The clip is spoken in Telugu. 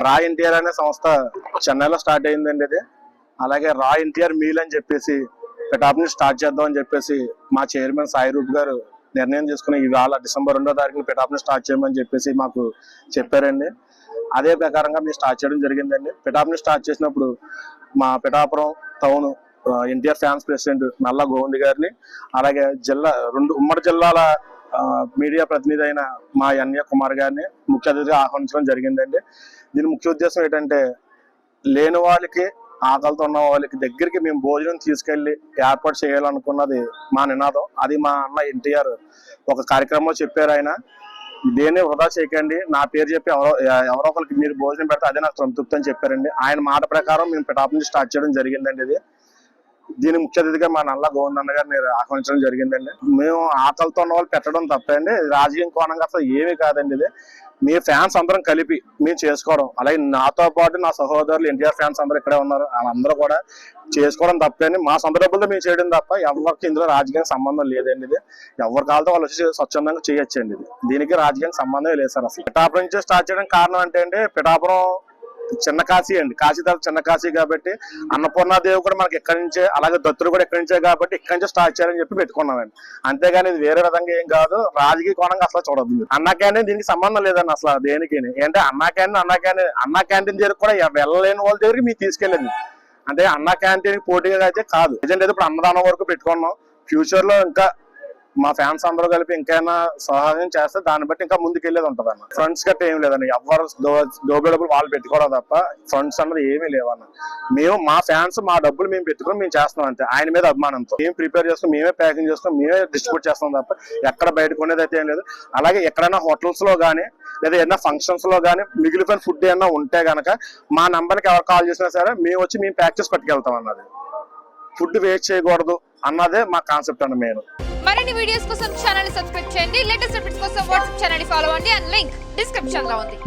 రా ఎన్టీఆర్ అనే సంస్థ చెన్నైలో స్టార్ట్ అయిందండి ఇది. అలాగే రా ఎన్టీఆర్ మీల్ అని చెప్పేసి పిఠాపురం స్టార్ట్ చేద్దాం అని చెప్పేసి మా చైర్మన్ సాయి రూప్ గారు నిర్ణయం తీసుకుని ఇవాళ డిసెంబర్ 2వ తారీఖున పిఠాపురం స్టార్ట్ చేయమని చెప్పేసి మాకు చెప్పారండి. అదే ప్రకారంగా మేము స్టార్ట్ చేయడం జరిగిందండి. పిఠాపురం స్టార్ట్ చేసినప్పుడు మా Pithapuram town NTR fans president నల్ల గోవింద్ గారిని, అలాగే ఉమ్మడి జిల్లాల మీడియా ప్రతినిధి అయిన మా ఎన్ఏ కుమార్ గారిని ముఖ్య అతిథిగా ఆహ్వానించడం జరిగిందండి. దీని ముఖ్య ఉద్దేశం ఏంటంటే, లేని వాళ్ళకి ఆకలితో ఉన్న వాళ్ళకి దగ్గరికి మేము భోజనం తీసుకెళ్లి ఏర్పాటు చేయాలనుకున్నది మా నినాదం. అది మా అన్న ఎన్టీఆర్ ఒక కార్యక్రమంలో చెప్పారు. ఆయన దేన్ని వృధా చేయకండి, నా పేరు చెప్పి ఎవరో ఒకరికి మీరు భోజనం పెడితే అదే నాకు సంతృప్తి అని చెప్పారండి. ఆయన మాట ప్రకారం మేము పిఠాపురం స్టార్ట్ చేయడం జరిగిందండి. ఇది దీని ముఖ్య అతిథిగా మా నల్ల గోవిందన్న గారిని ఆహ్వానించడం జరిగిందండి. మేము ఆకలితో ఉన్న వాళ్ళు పెట్టడం తప్పండి, రాజకీయం కోణంగా అసలు ఏమీ కాదండి. ఇది మీ ఫ్యాన్స్ అందరం కలిపి మేము చేసుకోవడం, అలాగే నాతో పాటు నా సహోదరులు ఎన్టీఆర్ ఫ్యాన్స్ అందరూ ఇక్కడే ఉన్నారు, వాళ్ళందరూ కూడా చేసుకోవడం తప్పండి. మా సొంత డబ్బులతో మేము చేయడం తప్ప ఎవరికి ఇందులో రాజకీయం సంబంధం లేదండి. ఇది ఎవరి కాలతో వాళ్ళు వచ్చి స్వచ్ఛందంగా చేయొచ్చండి. దీనికి రాజకీయం సంబంధం లేదు సార్. అసలు పిఠాపురం నుంచి స్టార్ట్ చేయడం కారణం అంటే అండి, పిఠాపురం చిన్న కాశీ అండి, కాశీ తర్వాత చిన్న కాశీ కాబట్టి అన్నపూర్ణాదేవి కూడా మనకి ఎక్కడి నుంచే, అలాగే దత్తులు కూడా ఎక్కడి నుంచే కాబట్టి ఇక్కడి నుంచే స్టార్ట్ చేయాలని చెప్పి పెట్టుకున్నామండి. అంతేగాని ఇది వేరే విధంగా ఏం కాదు, రాజకీయ కోణంగా అసలు చూడద్దు. అన్నా క్యాంటీన్ దీనికి సంబంధం లేదండి అసలు దేనికి. అంటే అన్నా క్యాంటీన్ దగ్గర కూడా వెళ్ళలేని వాళ్ళ దగ్గరికి మీరు తీసుకెళ్ళండి. అంటే అన్నా క్యాంటీన్ పోటీగా అయితే కాదు. ఏజెంట్ అయితే ఇప్పుడు అన్నదానం వరకు పెట్టుకున్నాం. ఫ్యూచర్ లో ఇంకా మా ఫ్యాన్స్ అందరూ కలిపి ఇంకైనా సహాయం చేస్తే దాన్ని బట్టి ఇంకా ముందుకు వెళ్ళేది ఉంటుంది అన్న. ఫ్రెండ్స్ గట్ట ఏమి లేదండి, ఎవరు డబ్బులు వాళ్ళు పెట్టుకోవడం తప్ప ఫ్రెండ్స్ అన్నది ఏమీ లేవన్న. మేము మా ఫ్యాన్స్ మా డబ్బులు మేము పెట్టుకుని మేము చేస్తున్నాం అంతే, ఆయన మీద అభిమానంతో మేము ప్రిపేర్ చేసుకుని మేమే ప్యాకింగ్ చేసుకుని మేమే డిస్ట్రిబ్యూట్ చేస్తాం తప్ప ఎక్కడ బయట కొనేది అయితే ఏం లేదు. అలాగే ఎక్కడైనా హోటల్స్ లో కానీ లేదా ఏదైనా ఫంక్షన్స్ లో కానీ మిగిలిపోయిన ఫుడ్ ఏమైనా ఉంటే గనక మా నంబర్కి ఎవరు కాల్ చేసినా సరే మేము వచ్చి మేము ప్యాక్ చేసి పట్టుకెళ్తాం అన్నది. ఫుడ్ వేస్ట్ చేయకూడదు అన్నదే మా కాన్సెప్ట్ అన్న. మేము మరిన్ని వీడియోస్ కోసం ఛానల్ ని సబ్స్క్రైబ్ చేయండి. లేటెస్ట్ అప్డేట్స్ కోసం వాట్సాప్ ఛానల్ ని ఫాలో అవ్వండి. అండ్ లింక్ డిస్క్రిప్షన్ లో ఉంది.